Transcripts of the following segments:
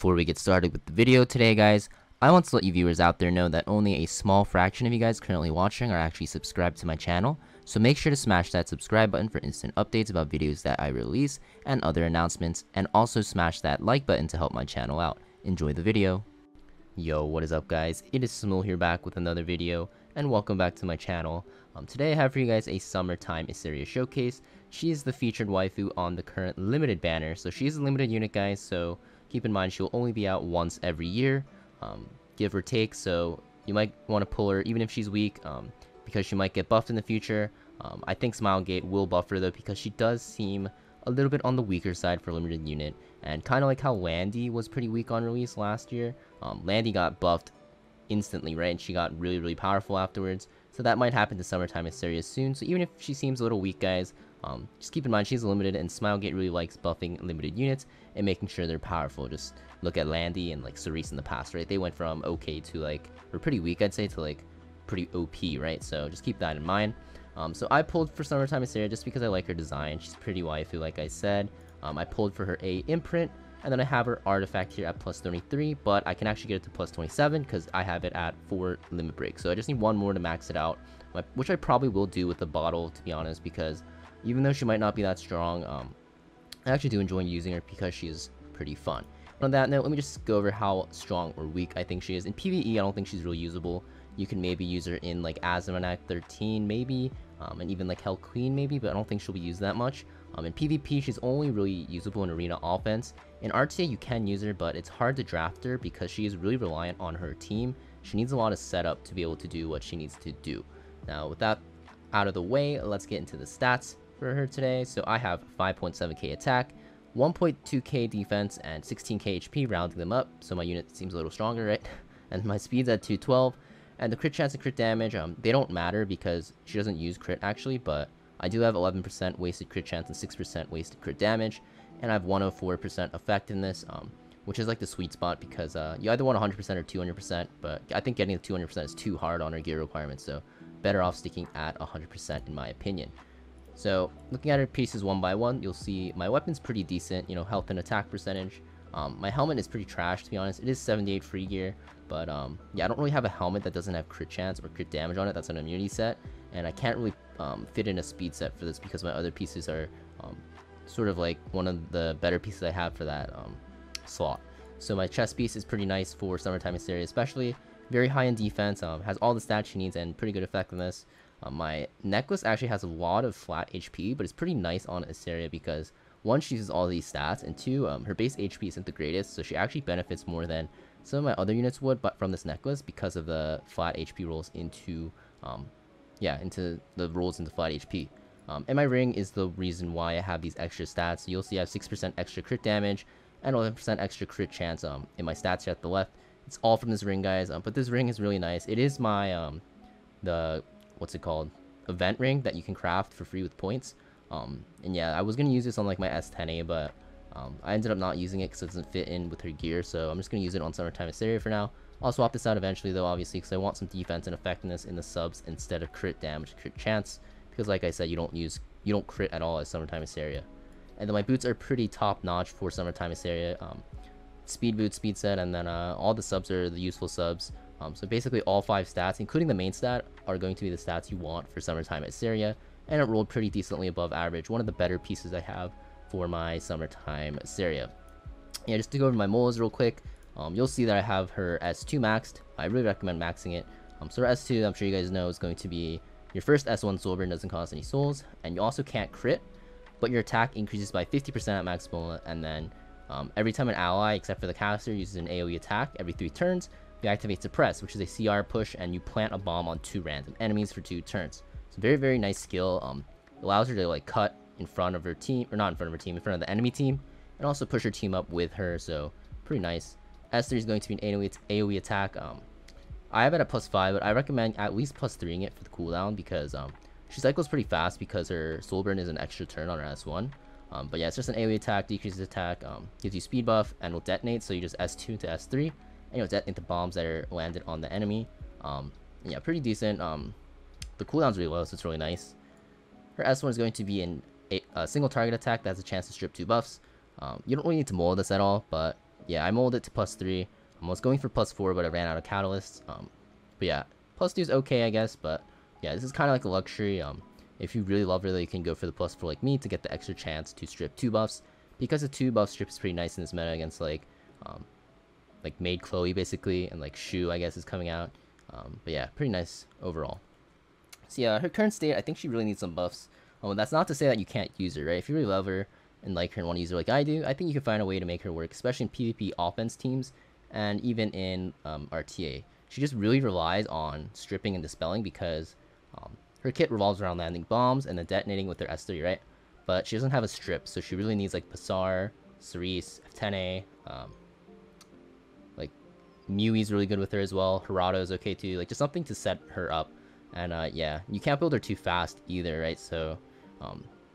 Before we get started with the video today, guys, I want to let you viewers out there know that only a small fraction of you guys currently watching are actually subscribed to my channel, so make sure to smash that subscribe button for instant updates about videos that I release and other announcements, and also smash that like button to help my channel out. Enjoy the video. Yo, what is up guys? It is Samool here back with another video, and welcome back to my channel. Today I have for you guys a summertime Iseria showcase. She is the featured waifu on the current limited banner, so she's a limited unit, guys, so keep in mind she'll only be out once every year, give or take, so you might want to pull her even if she's weak, because she might get buffed in the future. I think Smilegate will buff her though, because she does seem a little bit on the weaker side for a limited unit, and kind of like how Landy was pretty weak on release last year. Landy got buffed instantly, right, and she got really powerful afterwards, so that might happen to summertime Iseria soon. So even if she seems a little weak, guys, just keep in mind she's limited, and Smilegate really likes buffing limited units and making sure they're powerful. Just look at Landy and like Cerise in the past, right? They went from okay to like, or pretty weak, I'd say, to like pretty OP, right? So just keep that in mind. So I pulled for summertime Iseria just because I like her design. She's pretty waifu, like I said. I pulled for her A imprint, and then I have her artifact here at plus 33, but I can actually get it to plus 27 because I have it at 4 limit break. So I just need one more to max it out, which I probably will do with the bottle, to be honest, because even though she might not be that strong, I actually do enjoy using her because she is pretty fun. On that note, let me just go over how strong or weak I think she is. In PvE, I don't think she's really usable. You can maybe use her in like Azamanak 13 maybe, and even like Hell Queen maybe, but I don't think she'll be used that much. In PvP, she's only really usable in arena offense. In RTA, you can use her, but it's hard to draft her because she is really reliant on her team. She needs a lot of setup to be able to do what she needs to do. Now, with that out of the way, let's get into the stats for her today. So I have 5.7k attack, 1.2k defense, and 16k HP, rounding them up, so my unit seems a little stronger, right? And my speed's at 212, and the crit chance and crit damage, they don't matter because she doesn't use crit actually, but I do have 11% wasted crit chance and 6% wasted crit damage, and I have 104% effectiveness, which is like the sweet spot because you either want 100% or 200%, but I think getting the 200% is too hard on her gear requirements, so better off sticking at 100% in my opinion. So looking at her pieces one by one, you'll see my weapon's pretty decent, you know, health and attack percentage. My helmet is pretty trash, to be honest. It is 78 free gear, but yeah, I don't really have a helmet that doesn't have crit chance or crit damage on it. That's an immunity set, and I can't really fit in a speed set for this because my other pieces are sort of like one of the better pieces I have for that slot. So my chest piece is pretty nice for summertime Iseria, especially. Very high in defense, has all the stats she needs and pretty good effectiveness. My necklace actually has a lot of flat HP, but it's pretty nice on Iseria because one, she uses all these stats, and two, her base HP isn't the greatest, so she actually benefits more than some of my other units would, but from this necklace because of the flat HP rolls into into the rolls into flat HP. And my ring is the reason why I have these extra stats. So you'll see I have 6% extra crit damage and 11% extra crit chance in my stats here at the left. It's all from this ring, guys, but this ring is really nice. It is my the what's it called, event ring that you can craft for free with points. And yeah, I was gonna use this on like my S10A, but I ended up not using it because it doesn't fit in with her gear, so I'm just gonna use it on summertime Iseria for now. I'll swap this out eventually though, obviously, because I want some defense and effectiveness in the subs instead of crit damage, crit chance, because like I said, you don't crit at all as summertime Iseria. And then my boots are pretty top notch for summertime Iseria. Speed boot, speed set, and then all the subs are the useful subs. So basically all 5 stats, including the main stat, are going to be the stats you want for summertime Iseria, and it rolled pretty decently above average. One of the better pieces I have for my summertime Iseria. Yeah, just to go over my molas real quick, you'll see that I have her S2 maxed. I really recommend maxing it. So her S2, I'm sure you guys know, is going to be your first S1 Soulburn, doesn't cost any souls, and you also can't crit, but your attack increases by 50% at max mola, and then every time an ally, except for the caster, uses an AoE attack every 3 turns, you activate Suppress, which is a CR push, and you plant a bomb on 2 random enemies for 2 turns. So very nice skill. Allows her to like cut in front of her team, or not in front of her team, in front of the enemy team, and also push her team up with her, so pretty nice. S3 is going to be an AoE attack. I have it at +5, but I recommend at least +3ing it for the cooldown because she cycles pretty fast because her Soulburn is an extra turn on her S1. But yeah, it's just an AoE attack, decreases attack, gives you speed buff, and will detonate, so you just S2 to S3, and you'll detonate the bombs that are landed on the enemy. Yeah, pretty decent. The cooldown's really low, so it's really nice. Her S1 is going to be a single target attack that has a chance to strip 2 buffs. You don't really need to mold this at all, but yeah, I molded it to +3. I was going for +4, but I ran out of catalysts. But yeah, +2 is okay, I guess. But yeah, this is kind of like a luxury. If you really love her, you can go for the +4 like me to get the extra chance to strip 2 buffs, because the 2 buff strip is pretty nice in this meta against like Maid Chloe basically, and like Shu I guess is coming out. But yeah, pretty nice overall. So yeah, her current state, I think she really needs some buffs. That's not to say that you can't use her, right? If you really love her and like her and want to use her like I do, I think you can find a way to make her work, especially in PvP offense teams and even in RTA. She just really relies on stripping and dispelling because her kit revolves around landing bombs and then detonating with their S3, right? But she doesn't have a strip, so she really needs like Pasar, Cerise, Tenno, like Mui's really good with her as well. Harado is okay too, like just something to set her up. And yeah, you can't build her too fast either, right? So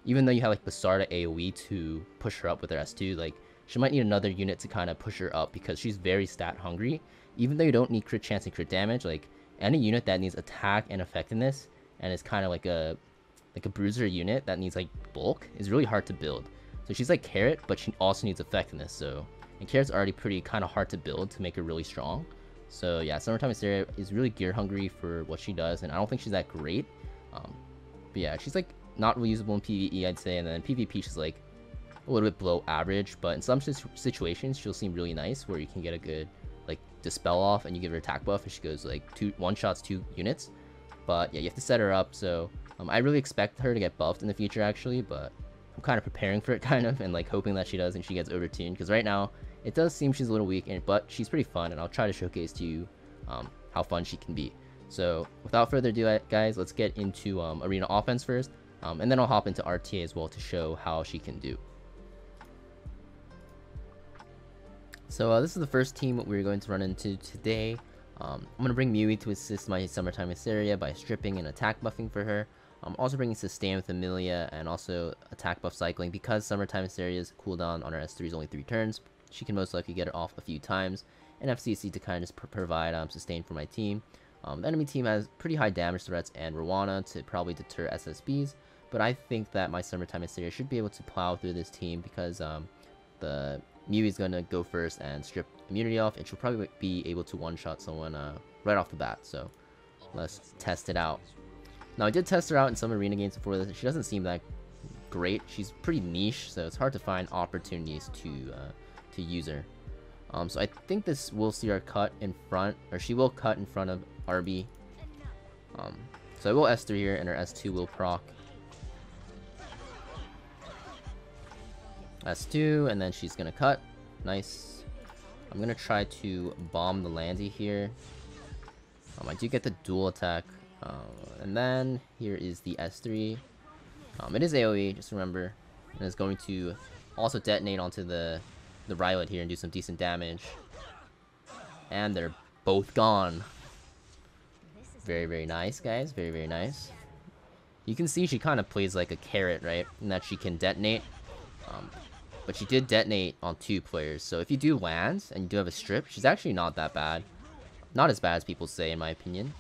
even though you have like Basarda AoE to push her up with her S2, like she might need another unit to kind of push her up because she's very stat hungry. Even though you don't need crit chance and crit damage, like any unit that needs attack and effectiveness and is kind of like a bruiser unit that needs like bulk is really hard to build. So she's like Carrot, but she also needs effectiveness. So and Carrot's already pretty kind of hard to build to make her really strong. So yeah, Summertime Iseria is really gear hungry for what she does, and I don't think she's that great. But yeah, she's like not really usable in PvE, I'd say, and then PvP she's like a little bit below average. But in some situations, she'll seem really nice where you can get a good like dispel off, and you give her attack buff, and she goes like 1 shots 2 units. But yeah, you have to set her up. So I really expect her to get buffed in the future actually, but I'm kind of preparing for it kind of, and like hoping that she does and she gets overtuned, because right now it does seem she's a little weak, but she's pretty fun, and I'll try to showcase to you how fun she can be. So without further ado, guys, let's get into arena offense first, and then I'll hop into RTA as well to show how she can do. So this is the first team we're going to run into today. I'm going to bring Mui to assist my Summertime Iseria by stripping and attack buffing for her. I'm also bringing Sustain with Amelia and also attack buff cycling, because Summertime Iseria's cooldown on her S3 is only 3 turns. She can most likely get it off a few times, and FCC to kind of just provide sustain for my team. The enemy team has pretty high damage threats and Rwana to probably deter SSBs, but I think that my Summertime Iseria should be able to plow through this team because the Mui is going to go first and strip immunity off, and she'll probably be able to one-shot someone right off the bat. So let's test it out. Now, I did test her out in some arena games before this. She doesn't seem that great. She's pretty niche, so it's hard to find opportunities to use her. So I think this will see her cut in front, or she will cut in front of RB. So I will S3 here, and her S2 will proc. S2, and then she's gonna cut. Nice. I'm gonna try to bomb the Landy here. I do get the dual attack. And then here is the S3. It is AoE, just remember. And it's going to also detonate onto the Rylet here and do some decent damage. And they're both gone. Very, very nice, guys. Very, very nice. You can see she kind of plays like a Carrot, right? In that she can detonate. But she did detonate on 2 players. So if you do land and you do have a strip, she's actually not that bad. Not as bad as people say, in my opinion.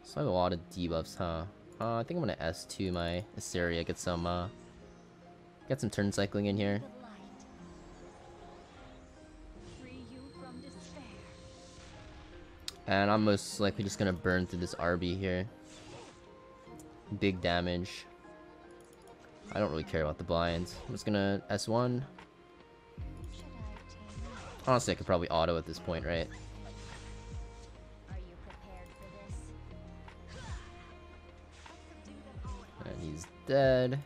So I have a lot of debuffs, huh? I think I'm gonna S2 my Iseria, get some turn cycling in here. And I'm most likely just gonna burn through this RB here. Big damage. I don't really care about the blinds. I'm just gonna S1. Honestly, I could probably auto at this point, right? And he's dead.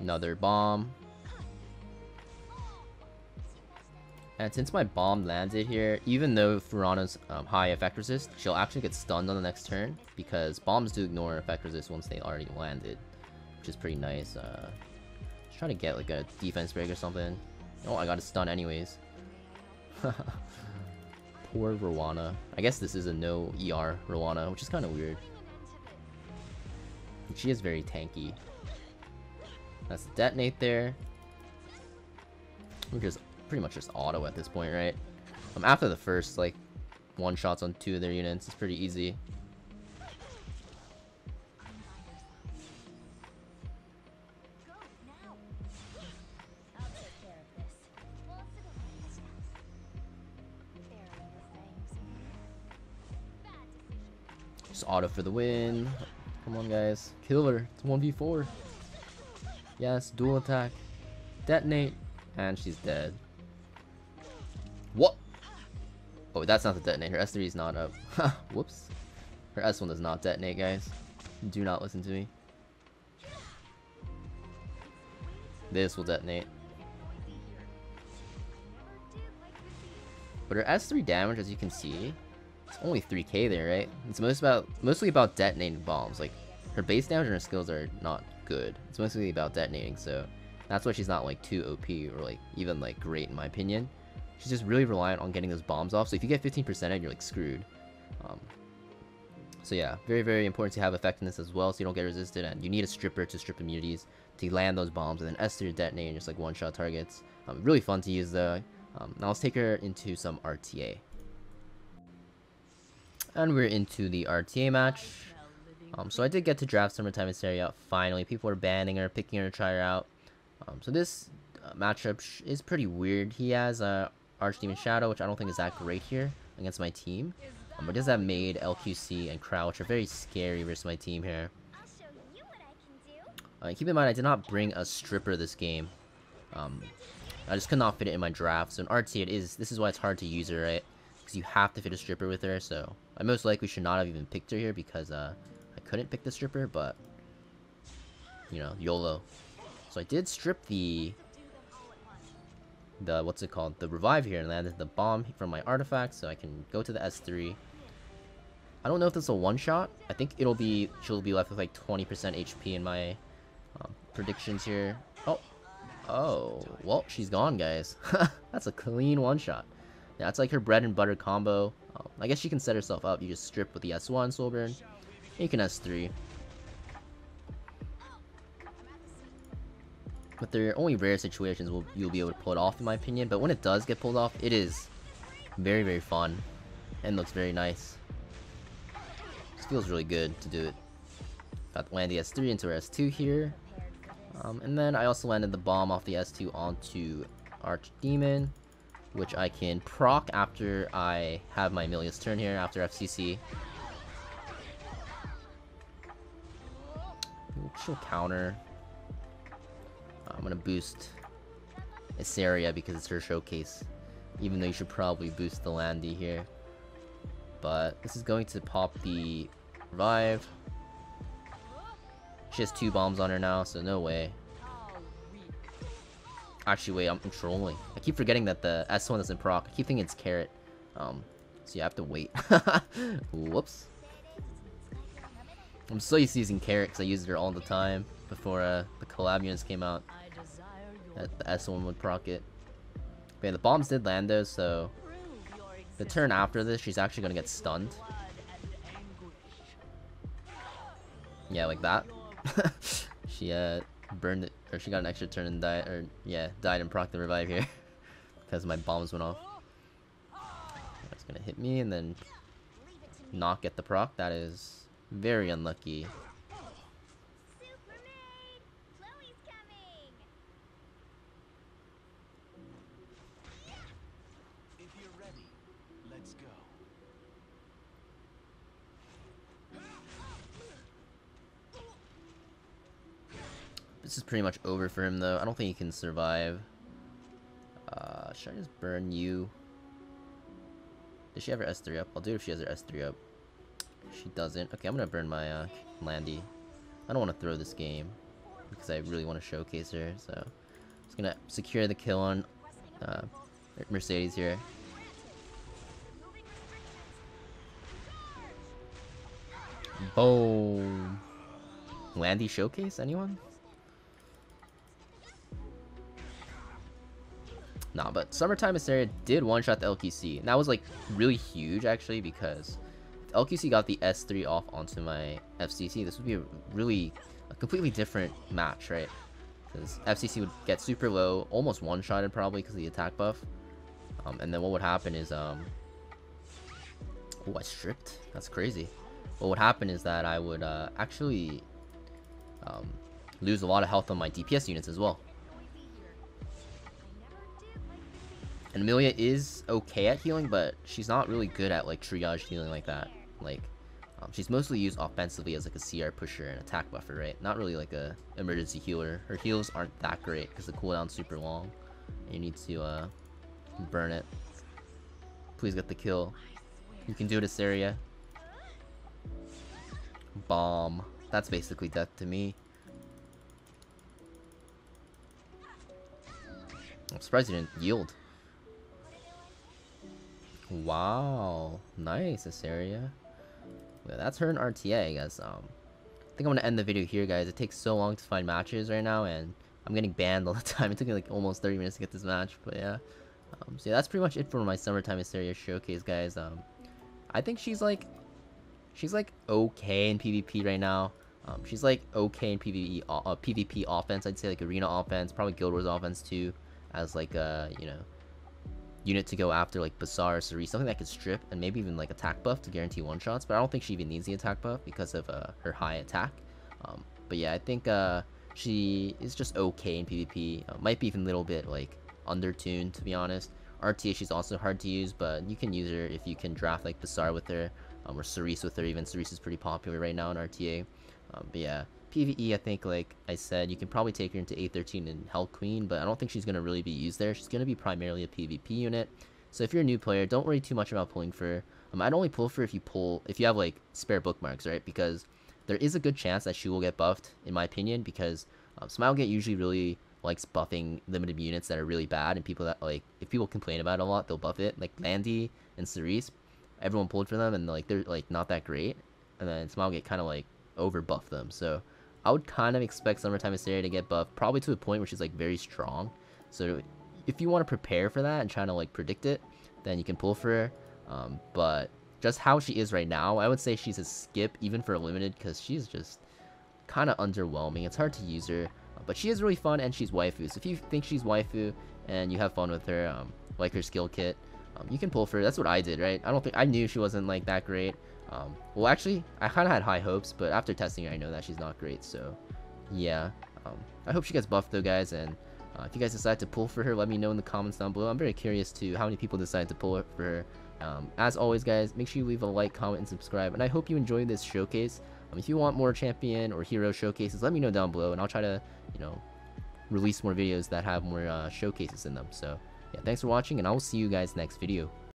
Another bomb. And since my bomb landed here, even though Furana's high effect resist, she'll actually get stunned on the next turn, because bombs do ignore effect resist once they already landed, which is pretty nice. Just trying to get like a defense break or something. Oh, I got a stun anyways. Poor Rwana. I guess this is a no ER Rwana, which is kind of weird. She is very tanky. That's the detonate there. We're just pretty much just auto at this point, right? After the first like 1 shots on 2 of their units, it's pretty easy. Just auto for the win. Come on, guys. Kill her. It's 1v4. Yes, dual attack. Detonate. And she's dead. What? Oh, that's not the detonate. Her S3 is not up. Whoops. Her S1 does not detonate, guys. Do not listen to me. This will detonate. But her S3 damage, as you can see, it's only 3k there, right? It's mostly about detonating bombs. Like, her base damage and her skills are not good. It's mostly about detonating, so that's why she's not like too OP or like even like great in my opinion. She's just really reliant on getting those bombs off. So if you get 15%, you're like screwed. So yeah, very, very important to have effectiveness as well, so you don't get resisted, and you need a stripper to strip immunities to land those bombs, and then S3 to detonate and just like one-shot targets. Really fun to use though. Now let's take her into some RTA. And we're into the RTA match. So I did get to draft Summertime Iseria out finally. People were banning her, picking her to try her out. So this matchup is pretty weird. He has Archdemon Shadow, which I don't think is that great here against my team. But does have Maid, LQC, and Crow, which are very scary versus my team here. Keep in mind, I did not bring a stripper this game. I just could not fit it in my draft. So in RTA, this is why it's hard to use her, right? Because you have to fit a stripper with her. So I most likely should not have even picked her here because I couldn't pick the stripper, but you know, YOLO. So I did strip the what's it called? The revive here, and landed the bomb from my artifact, so I can go to the S3. I don't know if this is a one-shot. I think she'll be left with like 20% HP in my predictions here. Oh, well, she's gone, guys. That's a clean one-shot. Yeah, that's like her bread and butter combo. I guess she can set herself up. You just strip with the S1 Soulburn, and you can S3. But there are only rare situations where you'll be able to pull it off, in my opinion. But when it does get pulled off, it is very, very fun and looks very nice. It feels really good to do it. Got to land the S3 into her S2 here. And then I also landed the bomb off the S2 onto Archdemon, which I can proc after I have my Amelia's turn here, after FCC. She'll counter. I'm gonna boost Iseria because it's her showcase, even though you should probably boost the Landy here. But this is going to pop the revive. She has 2 bombs on her now, so no way. Actually, wait, I'm trolling. I keep forgetting that the S1 doesn't proc. I keep thinking it's carrot. So you have to wait. Whoops. I'm so used to using carrot because I used her all the time before the collab units came out. The S1 would proc it. But yeah, the bombs did land though, so the turn after this, she's actually gonna get stunned. Yeah, like that. She burned it, or she got an extra turn and died, or yeah, died and proc the revive here because my bombs went off. That's gonna hit me and then not get the proc. That is very unlucky. This is pretty much over for him though. I don't think he can survive. Should I just burn you? Does she have her S3 up? I'll do it if she has her S3 up. She doesn't. Okay, I'm gonna burn my Landy. I don't want to throw this game because I really want to showcase her. So I'm just gonna secure the kill on Mercedes here. Boom. Landy showcase? Anyone? Nah, but Summertime Iseria did one-shot the LQC. And that was like really huge actually, because if LQC got the S3 off onto my FCC, this would be a completely different match, right? Because FCC would get super low, almost one-shotted probably because of the attack buff. And then what would happen is, oh, I stripped? That's crazy. What would happen is that I would actually lose a lot of health on my DPS units as well. And Amelia is okay at healing, but she's not really good at like triage healing like that. Like, She's mostly used offensively as like a CR pusher and attack buffer, right? Not really like a emergency healer. Her heals aren't that great because the cooldown's super long. And you need to burn it. Please get the kill. You can do it, Iseria. Bomb. That's basically death to me. I'm surprised you didn't yield. Wow. Nice, Iseria. Yeah, that's her in RTA, I guess. I think I'm gonna end the video here, guys. It takes so long to find matches right now, and I'm getting banned all the time. It took me like almost 30 minutes to get this match, but yeah. So yeah, that's pretty much it for my summertime Iseria showcase, guys. I think she's like okay in PvP right now. She's like okay in PvP offense. I'd say like arena offense, probably Guild Wars offense too, as like you know, unit to go after like Bazaar or Cerise, something that could strip and maybe even like attack buff to guarantee one shots. But I don't think she even needs the attack buff because of her high attack. But yeah, I think she is just okay in PvP. Might be even a little bit like undertuned, to be honest. RTA, she's also hard to use, but you can use her if you can draft like Bazaar with her, or Cerise with her. Even Cerise is pretty popular right now in RTA. But yeah, PvE, I think, like I said, you can probably take her into A13 and Hell Queen, but I don't think she's going to really be used there. She's going to be primarily a PvP unit. So if you're a new player, don't worry too much about pulling for her. I'd only pull for her if you have like spare bookmarks, right? Because there is a good chance that she will get buffed, in my opinion, because Smilegate usually really likes buffing limited units that are really bad, and people that like, if people complain about it a lot, they'll buff it. Like Landy and Cerise, everyone pulled for them, and like they're like not that great, and then Smilegate kind of like over buff them. So I would kind of expect Summertime Iseria to get buffed, probably to a point where she's like very strong. So if you want to prepare for that and try to like predict it, then you can pull for her. But just how she is right now, I would say she's a skip even for a limited, because she's just kind of underwhelming. It's hard to use her, but she is really fun, and she's waifu. So if you think she's waifu and you have fun with her, like her skill kit, you can pull for her. That's what I did, right? I knew she wasn't like that great. Well, actually, I kind of had high hopes, but after testing her, I know that she's not great. So yeah, I hope she gets buffed though, guys. And if you guys decide to pull for her, let me know in the comments down below. I'm very curious to how many people decide to pull for her. As always, guys, make sure you leave a like, comment, and subscribe. And I hope you enjoyed this showcase. If you want more champion or hero showcases, let me know down below, and I'll try to, you know, release more videos that have more showcases in them. So yeah, thanks for watching, and I will see you guys next video.